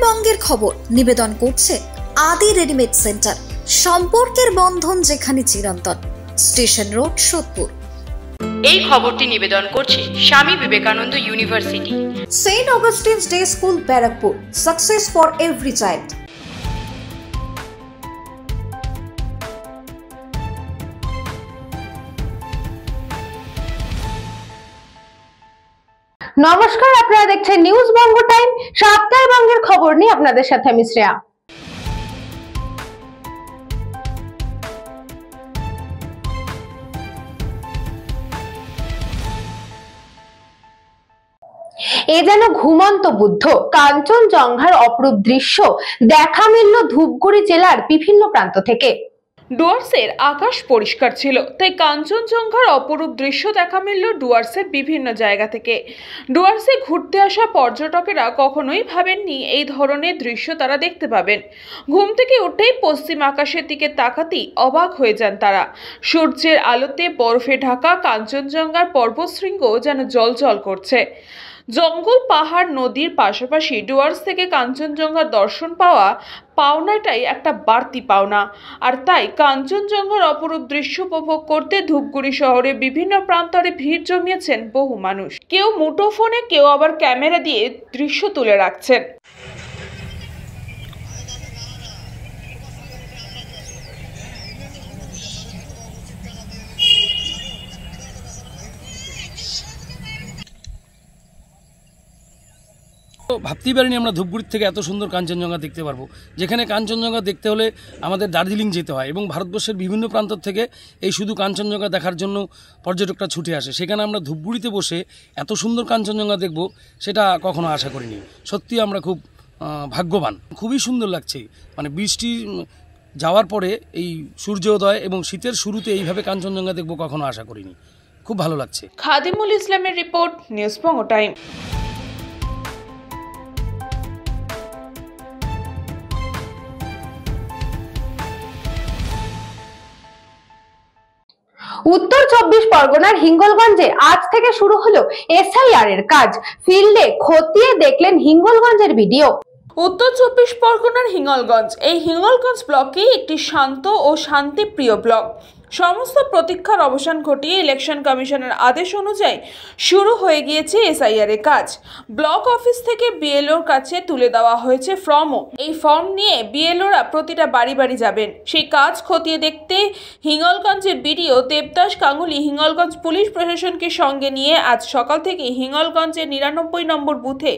উত্তরবঙ্গের খবর নিবেদন করছে আদি রেডিমেড সেন্টার। সম্পর্কের বন্ধন যেখানে চিরন্তন। Station road, Sodepur. এই খবরটি নিবেদন করছে Swami Vivekananda university, Saint Augustine's day school, Barrackpore. Success for every child. নমস্কার, আপনারা দেখছেন নিউজ বঙ্গ টাইম। সাপ্তাহিক বঙ্গের খবর নিয়ে আপনাদের সাথে আমি শ্রেয়া। এ যেন ঘুমন্ত বুদ্ধ। কাঞ্চনজঙ্ঘার অপরূপ দৃশ্য দেখা মিলল ধূপগুড়ি জেলার বিভিন্ন প্রান্ত থেকে। ডুয়ার্সের আকাশ পরিষ্কার ছিল, তাই কাঞ্চনজঙ্ঘার অপরূপ দৃশ্য দেখা মিলল ডুয়ার্সের বিভিন্ন জায়গা থেকে। ডুয়ার্সে ঘুরতে আসা পর্যটকেরা কখনোই ভাবেননি এই ধরনের দৃশ্য তারা দেখতে পাবেন। ঘুম থেকে উঠেই পশ্চিম আকাশের দিকে তাকাতেই অবাক হয়ে যান তারা। সূর্যের আলোতে বরফে ঢাকা কাঞ্চনজঙ্ঘার পর্বতশৃঙ্গ যেন জ্বলজ্বল করছে। জঙ্গল, পাহাড়, নদীর পাশাপাশি ডুয়ার্স থেকে কাঞ্চনজঙ্ঘার দর্শন পাওনাটাই একটা বাড়তি পাওনা। আর তাই কাঞ্চনজঙ্ঘার অপরূপ দৃশ্য উপভোগ করতে ধূপগুড়ি শহরে বিভিন্ন প্রান্তরে ভিড় জমিয়েছেন বহু মানুষ। কেউ মুঠোফোনে, কেউ আবার ক্যামেরা দিয়ে দৃশ্য তুলে রাখছেন। ভাবতেই পারিনি আমরা ধূপগুড়ির থেকে এত সুন্দর কাঞ্চনজঙ্ঘা দেখতে পারবো। যেখানে কাঞ্চনজঙ্ঘা দেখতে হলে আমাদের দার্জিলিং যেতে হয় এবং ভারতবর্ষের বিভিন্ন প্রান্ত থেকে এই শুধু কাঞ্চনজঙ্ঘা দেখার জন্য পর্যটকরা ছুটে আসে। সেখানে আমরা ধূপগুড়িতে বসে এত সুন্দর কাঞ্চনজঙ্ঘা দেখব সেটা কখনো আশা করিনি। সত্যি আমরা খুব ভাগ্যবান। খুবই সুন্দর লাগছে। মানে বৃষ্টি যাওয়ার পরে এই সূর্যোদয় এবং শীতের শুরুতে এইভাবে কাঞ্চনজঙ্ঘা দেখব কখনো আশা করিনি। খুব ভালো লাগছে। খাদিমুল ইসলামের রিপোর্ট, নিউজ বঙ্গ টাইম। উত্তর 24 পরগনার হিঙ্গলগঞ্জে আজ থেকে শুরু হলো এসআইআর এর কাজ। ফিল্ডে খতিয়ে দেখলেন হিঙ্গলগঞ্জের ভিডিও। উত্তর 24 পরগনার হিঙ্গলগঞ্জ, এই হিঙ্গলগঞ্জ ব্লকে একটি শান্ত ও শান্তিপ্রিয় ব্লক। সমস্ত প্রতীক্ষার অবসান ঘটিয়ে ইলেকশন কমিশনের আদেশ অনুযায়ী শুরু হয়ে গিয়েছে এসআইআর এর কাজ। ব্লক অফিস থেকে বিএলওর কাছে তুলে দেওয়া হয়েছে ফর্মও। এই ফর্ম নিয়ে বিএলওরা প্রতিটা বাড়ি বাড়ি যাবেন। সেই কাজ খতিয়ে দেখতে হিঙ্গলগঞ্জের বিডিও দেবদাস গাঙ্গুলি হিঙ্গলগঞ্জ পুলিশ প্রশাসনকে সঙ্গে নিয়ে আজ সকাল থেকে হিঙ্গলগঞ্জের 99 নম্বর বুথে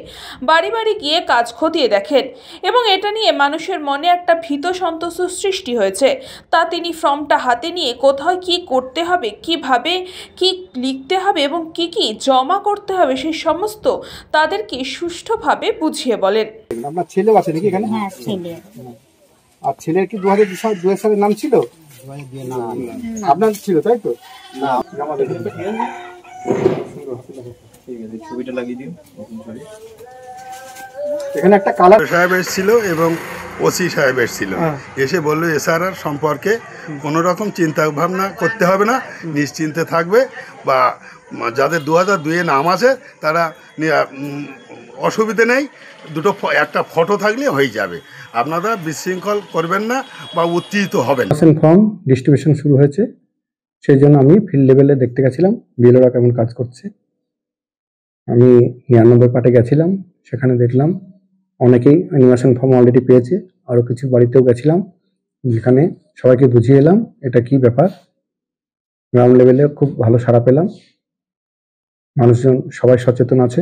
বাড়ি বাড়ি গিয়ে কাজ খতিয়ে দেখেন এবং এটা নিয়ে মানুষের মনে একটা ভীত সন্ত্রস্ত সৃষ্টি হয়েছে। তা তিনি ফর্মটা হাতে নিয়ে কোথায় কি করতে হবে, কিভাবে কি লিখতে হবে এবং কি কি জমা করতে হবে সেই সমস্ত তাদেরকে সুষ্ঠুভাবে বুঝিয়ে বলেন। আপনার ছেলেও আছে নাকি এখানে? হ্যাঁ, ছেলে। আর ছেলের কি 2002 সালের নাম ছিল? আপনার ছিল, তাই তো? না, ছবিটা লাগিয়ে দিন। এখানে একটা কালার সাহেব এসেছিল এবং ওসি সাহেব এসেছিল। এসে বললো এসআরআর সম্পর্কে কোনো রকম চিন্তা ভাবনা করতে হবে না, নিশ্চিন্তে থাকবে, বা যাদের 2002-এ নাম আছে তারা অসুবিধে নেই, একটা ফটো থাকলে হয়ে যাবে। আপনারা বিশৃঙ্খল করবেন না বা উত্তেজিত হবেন। ফর্ম ডিস্ট্রিবিউশন শুরু হয়েছে, সেই জন্য আমি ফিল্ড লেভেলে দেখতে গেছিলাম বিএলওরা কেমন কাজ করছে। আমি 99 পার্টে গেছিলাম, সেখানে দেখলাম অনেকেই অ্যানিমেশন ফর্ম অলরেডি পেয়েছে। আরও কিছু বাড়িতেও গেছিলাম, যেখানে সবাইকে বুঝিয়ে এলাম এটা কি ব্যাপার। গ্রাউন্ড লেভেলে খুব ভালো সাড়া পেলাম, মানুষজন সবাই সচেতন আছে।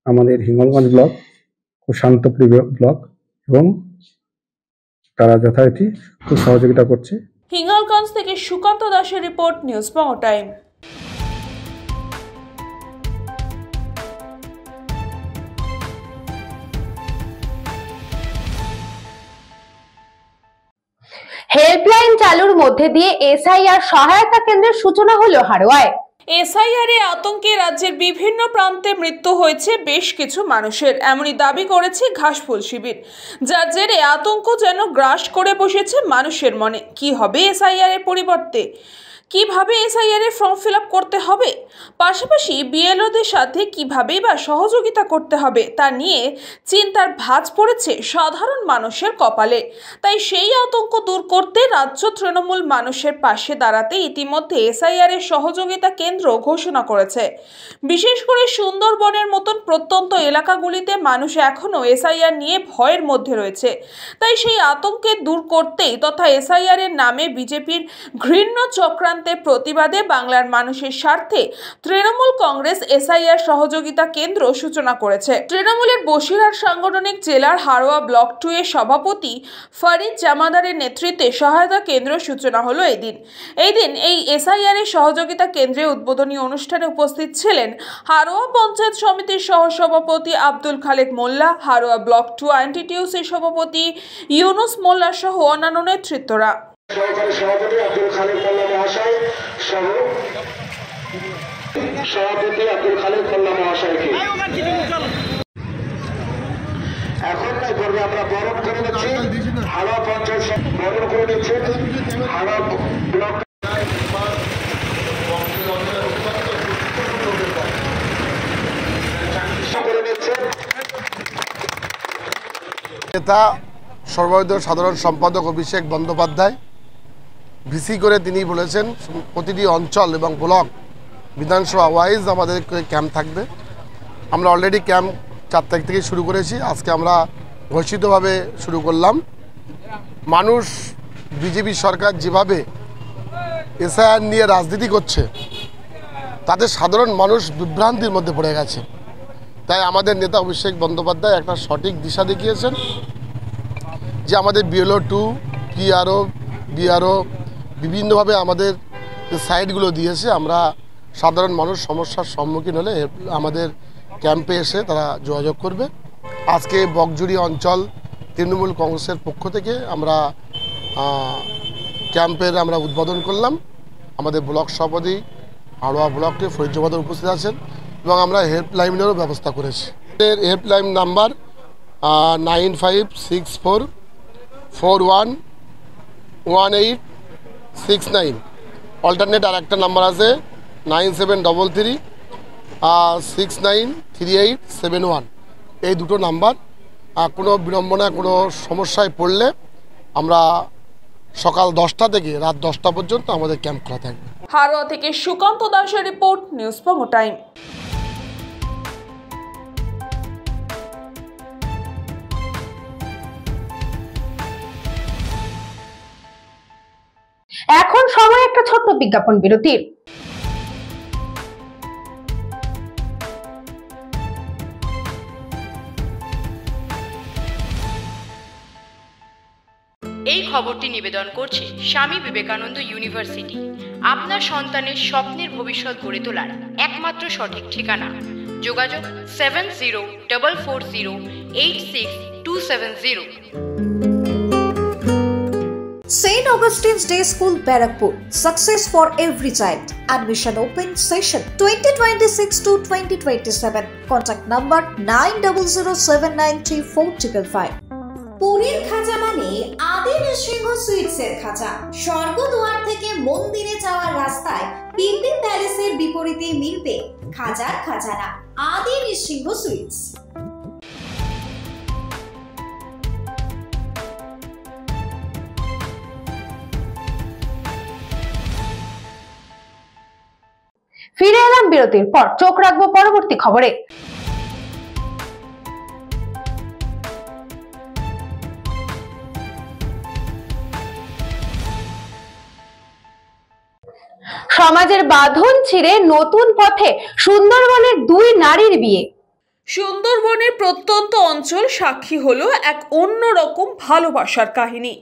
আমাদের হিঙ্গলগঞ্জ ব্লক খুব শান্তপ্রিয় ব্লক এবং তারা যথারীতি খুব সহযোগিতা করছে। হিঙ্গলগঞ্জ থেকে সুকান্ত দাসের রিপোর্ট, নিউজ বঙ্গ টাইম। হেল্পলাইন চালুর মধ্যে দিয়ে এসআইআর সহায়তা কেন্দ্রের সূচনা হলো হাড়োয়ায়। এসআইআর এর আতঙ্কে রাজ্যের বিভিন্ন প্রান্তে মৃত্যু হয়েছে বেশ কিছু মানুষের, এমনই দাবি করেছে ঘাসফুল শিবির। যার জেরে আতঙ্ক যেন গ্রাস করে বসেছে মানুষের মনে। কি হবে এসআইআর এর পরিবর্তে? কিভাবে এসআইআর এর ফর্ম ফিল আপ করতে হবে, পাশাপাশি বিএলওদের সাথে কিভাবেই বা সহযোগিতা করতে হবে তা নিয়ে চিন্তার ভাঁজ পড়েছে সাধারণ মানুষের কপালে। তাই সেই আতঙ্ক দূর করতে রাজ্য তৃণমূল মানুষের পাশে দাঁড়াতে ইতিমধ্যে এসআইআর এর সহযোগিতা কেন্দ্র ঘোষণা করেছে। বিশেষ করে সুন্দরবনের মতন প্রত্যন্ত এলাকাগুলিতে মানুষ এখনও এসআইআর নিয়ে ভয়ের মধ্যে রয়েছে। তাই সেই আতঙ্কে দূর করতেই তথা এসআইআর এর নামে বিজেপির ঘৃণ্য চক্রান্তের প্রতিবাদে বাংলার মানুষের স্বার্থে তৃণমূল কংগ্রেস এসআইআর সহযোগিতা কেন্দ্র সূচনা করেছে। তৃণমূলের বসিরহাট সাংগঠনিক জেলার হাড়োয়া ব্লক 2 এর সভাপতি ফরিদ জামাদারের নেতৃত্বে সহায়তা কেন্দ্র সূচনা হলো এই দিন এই এসআইআর এর সহযোগিতা কেন্দ্রে উদ্বোধনী অনুষ্ঠানে উপস্থিত ছিলেন হাড়োয়া পঞ্চায়েত সমিতির সহসভাপতি আব্দুল খালেক মোল্লা, হাড়োয়া ব্লক 2 আইএনটিটিউসির সভাপতি ইউনুস মোল্লা সহ অন্যান্য নেতৃত্বরা। সহকারী সভাপতি আব্দুল খালেক মোল্লা মহাশয় সহ সভাপতি আব্দুল খালেক মোল্লা মহাশয়কে এখন না করবে আমরা বরণ করে নিচ্ছি। হাওড়া পঞ্চায়েত বরণ করে নিচ্ছে হাওড়া ব্লক করে নিচ্ছে নেতা সর্বভারতীয় সাধারণ সম্পাদক অভিষেক বন্দ্যোপাধ্যায় ভিসি করে তিনি বলেছেন প্রতিটি অঞ্চল এবং ব্লক বিধানসভা ওয়াইজ আমাদের ক্যাম্প থাকবে। আমরা অলরেডি ক্যাম্প 4 তারিখ থেকে শুরু করেছি, আজকে আমরা ঘোষিতভাবে শুরু করলাম। মানুষ বিজেপি সরকার যেভাবে এসআইআর নিয়ে রাজনীতি করছে তাতে সাধারণ মানুষ বিভ্রান্তির মধ্যে পড়ে গেছে। তাই আমাদের নেতা অভিষেক বন্দ্যোপাধ্যায় একটা সঠিক দিশা দেখিয়েছেন যে আমাদের বিএলও 2 পিআরও বিআরও বিভিন্নভাবে আমাদের সাইটগুলো দিয়েছে। আমরা সাধারণ মানুষ সমস্যার সম্মুখীন হলে আমাদের ক্যাম্পে এসে তারা যোগাযোগ করবে। আজকে বকজুড়ি অঞ্চল তৃণমূল কংগ্রেসের পক্ষ থেকে আমরা ক্যাম্পের আমরা উদ্বোধন করলাম। আমাদের ব্লক সভাপতি হাড়োয়া ব্লকে ফরিদ জামাদার উপস্থিত আছেন এবং আমরা হেল্পলাইনেরও ব্যবস্থা করেছি। Helpline number 9564411869। অল্টারনেট আর একটা নাম্বার আছে 9733693871। এই দুটো নাম্বার। কোনো বিড়ম্বনা কোনো সমস্যায় পড়লে আমরা সকাল 10টা থেকে রাত 10টা পর্যন্ত আমাদের ক্যাম্প খোলা থাকবে। হাড়োয়া থেকে সুকান্ত দাসের রিপোর্ট, নিউজ পঙ্গো টাইম। এখন সময় একটা ছোট্ট বিজ্ঞাপন বিরতির। এই খবরটি নিবেদন করছে স্বামী বিবেকানন্দ ইউনিভার্সিটি। আপনার সন্তানের স্বপ্নের ভবিষ্যৎ গড়ে তোলার একমাত্র সঠিক ঠিকানা। যোগাযোগ 7044086270। St. Augustine's Day School, Barakpur. Success for every child. Admission open session 2026 to 2027. Contact number 9007934555. পুরীর খাজা মানে আদি নৃসিংহ সুইটসের খাজা। স্বর্গদুয়ার থেকে মন্দিরে যাওয়ার রাস্তায় পিলপিল প্যালেসের বিপরীতে মিলবে খাজার খাজানা আদি নৃসিংহ সুইটস। ফিরে এলাম বিরতির পর, চোখ রাখবো পরবর্তী খবরে। সমাজের বাঁধন ছিঁড়ে নতুন পথে সুন্দরবনের 2 নারীর বিয়ে। সুন্দরবনের প্রত্যন্ত অঞ্চল সাক্ষী হলো এক অন্যরকম ভালোবাসার কাহিনী।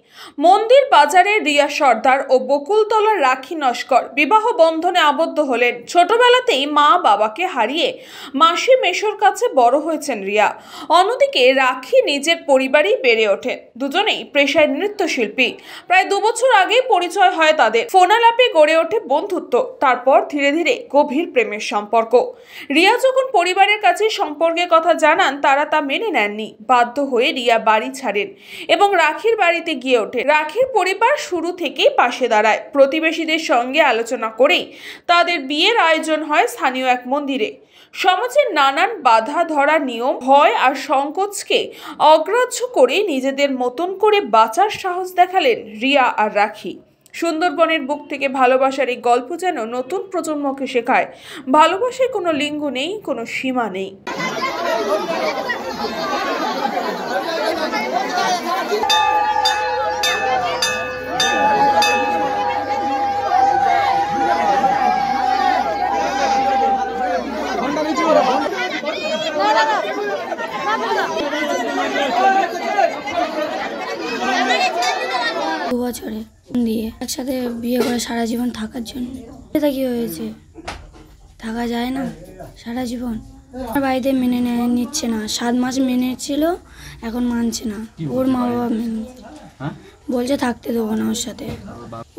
মন্দির বাজারের রিয়া সর্দার ও বকুলতলার রাখি নস্কর বিবাহ বন্ধনে আবদ্ধ হলেন। ছোটবেলাতেই মা বাবাকে হারিয়ে মাসি মেশোর কাছে বড় হয়েছেন রিয়া। অন্যদিকে রাখি নিজের পরিবারেই বেড়ে ওঠে। দুজনেই পেশায় নৃত্যশিল্পী। প্রায় 2 বছর আগেই পরিচয় হয় তাদের। ফোনালাপে গড়ে ওঠে বন্ধুত্ব, তারপর ধীরে ধীরে গভীর প্রেমের সম্পর্ক। রিয়া যখন পরিবারের কাছে সম্পর্ক সম্পর্কে কথা জানান তারা তা মেনে নেননি। বাধ্য হয়ে রিয়া বাড়ি ছাড়েন এবং রাখির বাড়িতে গিয়ে ওঠে। রাখির পরিবার শুরু থেকেই পাশে দাঁড়ায়। প্রতিবেশীদের সঙ্গে আলোচনা করেই তাদের বিয়ের আয়োজন হয় স্থানীয় এক মন্দিরে। সমাজের নানান বাধা ধরা নিয়ম, ভয় আর সংকোচকে অগ্রাহ্য করে নিজেদের মতন করে বাঁচার সাহস দেখালেন রিয়া আর রাখি। সুন্দরবনের বুক থেকে ভালোবাসার এই গল্প যেন নতুন প্রজন্মকে শেখায় ভালোবাসায় কোনো লিঙ্গ নেই, কোনো সীমা নেই। দু বছরে দিয়ে একসাথে বিয়ে করে সারা জীবন থাকার জন্য। এটা কি হয়েছে, থাকা যায় না সারা জীবন। আমার বাড়িতে মেনে নিচ্ছে না। 7 মাস মেনে ছিল, এখন মানছে না। ওর মা বাবা মেনে বলছে থাকতে দেবো না ওর সাথে।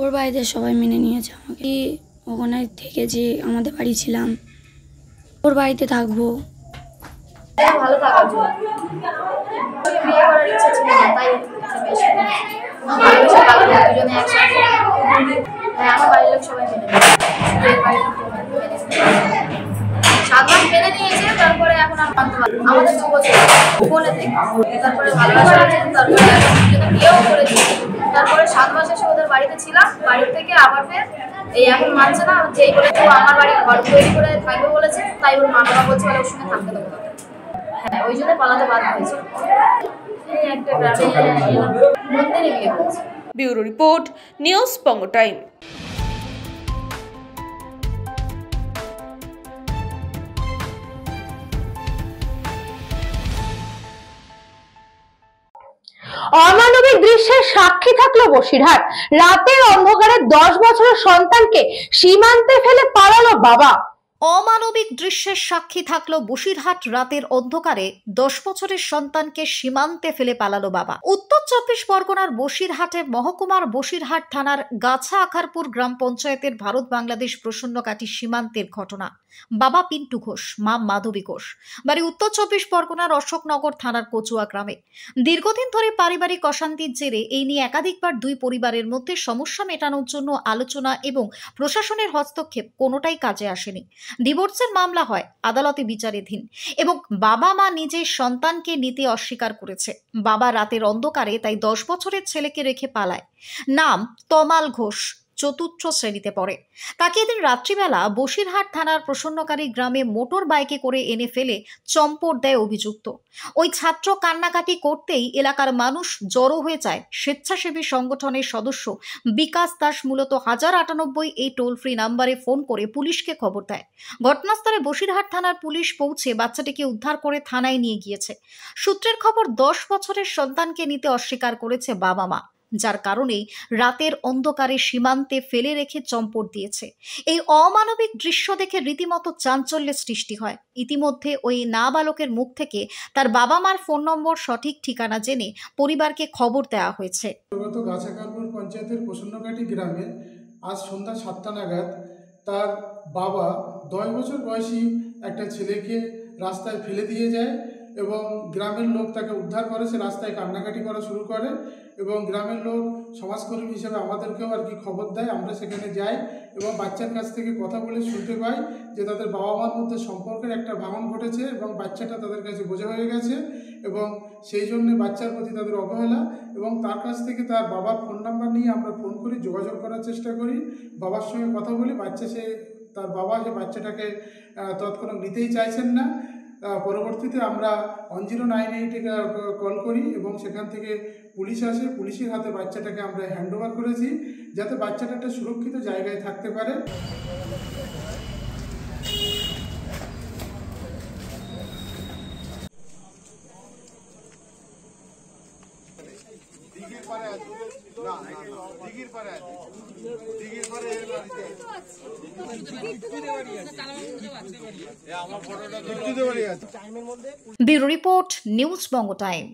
ওর বাড়িতে সবাই মেনে নিয়েছে আমাকে। ওখানে থেকেছি, আমাদের বাড়ি ছিলাম, ওর বাড়িতে থাকবো। ভালো থাকার জন্য বিয়ে করার ইচ্ছা ছিল না, তাই দুজনে একসাথে। আমার বাড়ির লোক সবাই মেনে নিয়েছে, 7 মাস মেনে নিয়েছে। তারপরে এখন আর মানতে পারবো। আমাদের 2 বছর বলে থেকে তারপরে ভালোবাসা আছে, তারপরে বিয়েও করেছি। তারপরে 7 মাস এসে ওদের বাড়িতে ছিলাম, বাড়ির থেকে আবার ফের এই এখন মানছে না। যেই বলেছে আমার বাড়ি ঘর তৈরি করে থাকবে বলেছে, তাই ওর মা বাবা বলছে ওর সঙ্গে থাকতে দেবো। হ্যাঁ, ওই জন্য পালাতে বাধ্য হয়েছে। একটা গ্রামে মন্দিরে বিয়ে করেছে। ব্যুরো রিপোর্ট, নিউজ বঙ্গ টাইম। অমানবিক দৃশ্যের সাক্ষী থাকলো বসিরহাট। রাতের অন্ধকারে 10 বছরের সন্তানকে সীমান্তে ফেলে পালালো বাবা। অমানবিক দৃশ্যের সাক্ষী থাকলো বসিরহাট। রাতের অন্ধকারে 10 বছরের সন্তানকে সীমান্তে ফেলে পালালো বাবা। উত্তর 24 পরগনার বসিরহাটে মহকুমার বসিরহাট থানার গাছা আখারপুর গ্রাম পঞ্চায়েতের ভারত বাংলাদেশ প্রসন্নকাঠি সীমান্তের ঘটনা। বাবা পিন্টু ঘোষ, মা মাধবী ঘোষ, বাড়ি উত্তর 24 পরগনার অশোকনগর থানার কচুয়া গ্রামে। দীর্ঘদিন ধরে পারিবারিক অশান্তির জেরে এই নিয়ে একাধিকবার 2 পরিবারের মধ্যে সমস্যা মেটানোর জন্য আলোচনা এবং প্রশাসনের হস্তক্ষেপ কোনোটাই কাজে আসেনি। ডিভোর্সের মামলা হয়, আদালতে বিচারাধীন এবং বাবা মা নিজের সন্তানকে নিতে অস্বীকার করেছে। বাবা রাতের অন্ধকারে তাই 10 বছরের ছেলেকে রেখে পালায়। নাম তমাল ঘোষ, 4র্থ শ্রেণীতে পড়ে। তাকে এদিন রাত্রিবেলা বসিরহাট থানার প্রসন্নকারী গ্রামে মোটর বাইকে করে এনে ফেলে চম্পট দেয় অভিযুক্ত। ওই ছাত্র কান্নাকাটি করতেই এলাকার মানুষ জড়ো হয়ে যায়। স্বেচ্ছাসেবী সংগঠনের সদস্য বিকাশ দাস মূলত 1098 এই টোল ফ্রি নাম্বারে ফোন করে পুলিশকে খবর দেয়। ঘটনাস্থলে বসিরহাট থানার পুলিশ পৌঁছে বাচ্চাটিকে উদ্ধার করে থানায় নিয়ে গিয়েছে। সূত্রের খবর 10 বছরের সন্তানকে নিতে অস্বীকার করেছে বাবা মা, যার কারণেই রাতের অন্ধকারে সীমান্তে ফেলে রেখে চম্পট দিয়েছে। এই অমানবিক দৃশ্য দেখে রীতিমতো চাঞ্চল্যের সৃষ্টি হয়। ইতিমধ্যে ওই নাবালকের মুখ থেকে তার বাবা মার ফোন নম্বর, সঠিক ঠিকানা জেনে পরিবারকে খবর দেওয়া হয়েছে। গত গাছাকারপুর পঞ্চায়েতের প্রসন্নকাঠি গ্রামে আজ সন্ধ্যা 7টা নাগাদ তার বাবা 10 বছর বয়সী একটা ছেলেকে রাস্তায় ফেলে দিয়ে যায় এবং গ্রামের লোক তাকে উদ্ধার করে। সে রাস্তায় কান্নাকাটি করা শুরু করে এবং গ্রামের লোক সমাজকর্মী হিসেবে আমাদেরকেও খবর দেয়। আমরা সেখানে যাই এবং বাচ্চার কাছ থেকে কথা বলে শুনতে পাই যে তাদের বাবা মার মধ্যে সম্পর্কের একটা ভাঙন ঘটেছে এবং বাচ্চাটা তাদের কাছে বোঝা হয়ে গেছে এবং সেই জন্য বাচ্চার প্রতি তাদের অবহেলা। এবং তার কাছ থেকে তার বাবার ফোন নাম্বার নিয়ে আমরা ফোন করি, যোগাযোগ করার চেষ্টা করি, বাবার সঙ্গে কথা বলি। তার বাবা যে বাচ্চাটাকে তৎক্ষণাৎ নিতেই চাইছেন না। পরবর্তীতে আমরা 1098 কল করি এবং সেখান থেকে পুলিশ আসে। পুলিশের হাতে বাচ্চাটাকে আমরা হ্যান্ডওভার করেছি যাতে বাচ্চাটা একটা সুরক্ষিত জায়গায় থাকতে পারে। ব্যুরো রিপোর্ট, নিউজ বঙ্গ টাইম।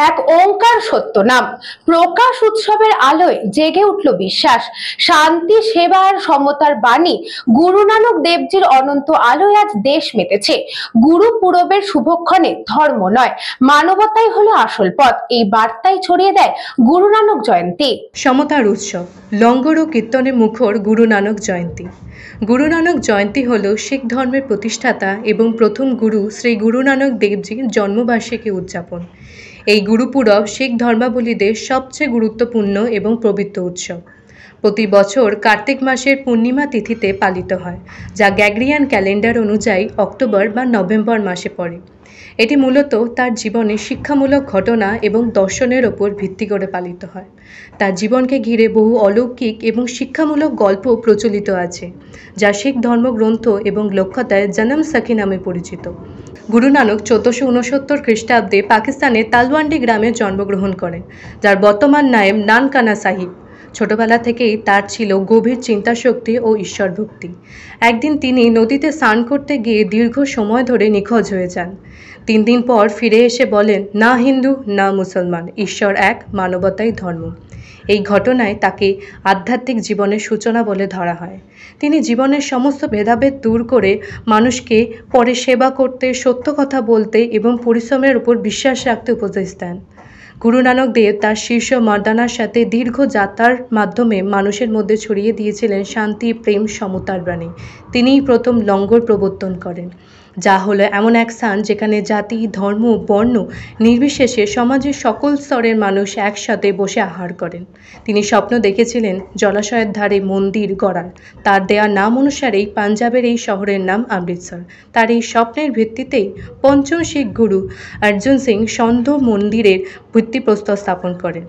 এক ওঙ্কার সত্য নাম। প্রকাশ উৎসবের আলোয় জেগে উঠল বিশ্বাস, শান্তি, সেবা আর সমতার বাণী গুরু নানক দেবজির অনন্ত আলোয় আজ দেশ মেতেছে। গুরু পুরবের শুভক্ষণে ধর্ম নয়, মানবতাই হলো আসল পথ, এই বার্তাই ছড়িয়ে দেয় গুরু নানক জয়ন্তী। সমতার উৎসব, লঙ্গর ও কীর্তনে মুখর গুরু নানক জয়ন্তী। গুরু নানক জয়ন্তী হল শিখ ধর্মের প্রতিষ্ঠাতা এবং প্রথম গুরু শ্রী গুরু নানক দেবজির জন্মবার্ষিকী উদযাপন। এই গুরুপুরব শিখ ধর্মাবলীদের সবচেয়ে গুরুত্বপূর্ণ এবং পবিত্র উৎসব। প্রতি বছর কার্তিক মাসের পূর্ণিমা তিথিতে পালিত হয়, যা গ্রেগরিয়ান ক্যালেন্ডার অনুযায়ী অক্টোবর বা নভেম্বর মাসে পড়ে। এটি মূলত তার জীবনে শিক্ষামূলক ঘটনা এবং দর্শনের ওপর ভিত্তি করে পালিত হয়। তার জীবনকে ঘিরে বহু অলৌকিক এবং শিক্ষামূলক গল্প প্রচলিত আছে, যা শিখ ধর্মগ্রন্থ এবং লোককথায় জনম সখী নামে পরিচিত। গুরু নানক 1469 খ্রিস্টাব্দে পাকিস্তানের তালওয়ান্ডি গ্রামে জন্মগ্রহণ করেন, যার বর্তমান নাম নানকানা সাহিব। ছোটবেলা থেকেই তার ছিল গভীর চিন্তাশক্তি ও ঈশ্বর ভক্তি। একদিন তিনি নদীতে স্নান করতে গিয়ে দীর্ঘ সময় ধরে নিখোঁজ হয়ে যান। 3 দিন পর ফিরে এসে বলেন, না হিন্দু না মুসলমান, ঈশ্বর এক, মানবতাই ধর্ম। এই ঘটনায় তাকে আধ্যাত্মিক জীবনের সূচনা বলে ধরা হয়। তিনি জীবনের সমস্ত ভেদাভেদ দূর করে মানুষকে পরে সেবা করতে, সত্য কথা বলতে এবং পরিশ্রমের উপর বিশ্বাস রাখতে উপদেশ দেন। গুরু নানক দেব তার শীর্ষ মর্যাদার সাথে দীর্ঘ যাত্রার মাধ্যমে মানুষের মধ্যে ছড়িয়ে দিয়েছিলেন শান্তি, প্রেম, সমতার বাণী। তিনিই প্রথম লঙ্গর প্রবর্তন করেন, যা হলো এমন এক স্থান যেখানে জাতি, ধর্ম, বর্ণ নির্বিশেষে সমাজের সকল স্তরের মানুষ একসাথে বসে আহার করেন। তিনি স্বপ্ন দেখেছিলেন জলাশয়ের ধারে মন্দির গড়ার। তার দেওয়া নাম অনুসারেই পাঞ্জাবের এই শহরের নাম অমৃতসর। তার এই স্বপ্নের ভিত্তিতেই পঞ্চম শিখ গুরু অর্জুন সিং সন্ধ মন্দিরের ভিত্তিপ্রস্তর স্থাপন করেন।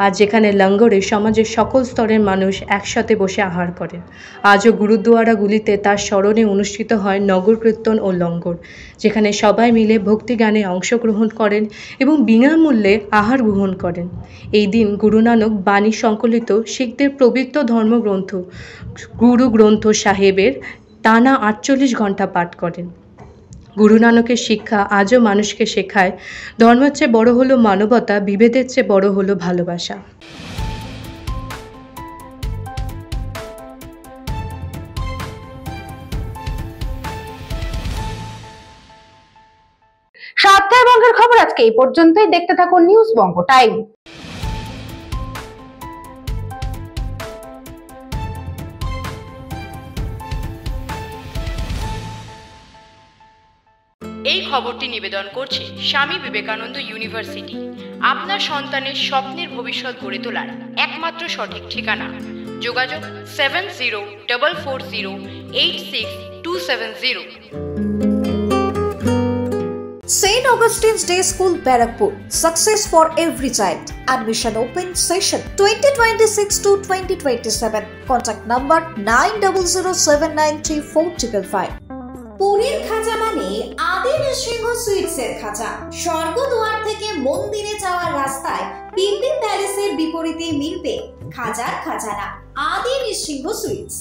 আর যেখানে লঙ্গরে সমাজের সকল স্তরের মানুষ একসাথে বসে আহার করেন। আজও গুরুদুয়ারাগুলিতে তার স্মরণে অনুষ্ঠিত হয় নগর কীর্তন ও লঙ্গর, যেখানে সবাই মিলে ভক্তিগানে অংশগ্রহণ করেন এবং বিনামূল্যে আহার গ্রহণ করেন। এই দিন গুরু নানক বাণী সংকলিত শিখদের পবিত্র ধর্মগ্রন্থ গুরু গ্রন্থ সাহেবের টানা 48 ঘন্টা পাঠ করেন। গুরু নানকের শিক্ষা আজও মানুষকে শেখায়, ধর্মের চেয়ে বড় হলো মানবতা, বিভেদের চেয়ে বড় হলো ভালোবাসা। সাতটায় বঙ্গের খবর আজকে এই পর্যন্তই। দেখতে থাকুন নিউজ বঙ্গ টাইম। এই খবরটি নিবেদন করছে স্বামী বিবেকানন্দ ইউনিভার্সিটি। আপনার সন্তানের স্বপ্নের ভবিষ্যৎ গড়ে তোলার একমাত্র সঠিক ঠিকানা। যোগাযোগ 7044086270। St. Augustine's Day School, Barakpur. Success for every child. Admission open session 2026 to 2027. Contact number 9007934555. পুরীর খাজা মানে আদি নৃসিংহ সুইটসের খাজা। স্বর্গদুয়ার থেকে মন্দিরে যাওয়ার রাস্তায় পিপি প্যালেসের বিপরীতে মিলবে খাজার খাজানা আদি নৃসিংহ সুইটস।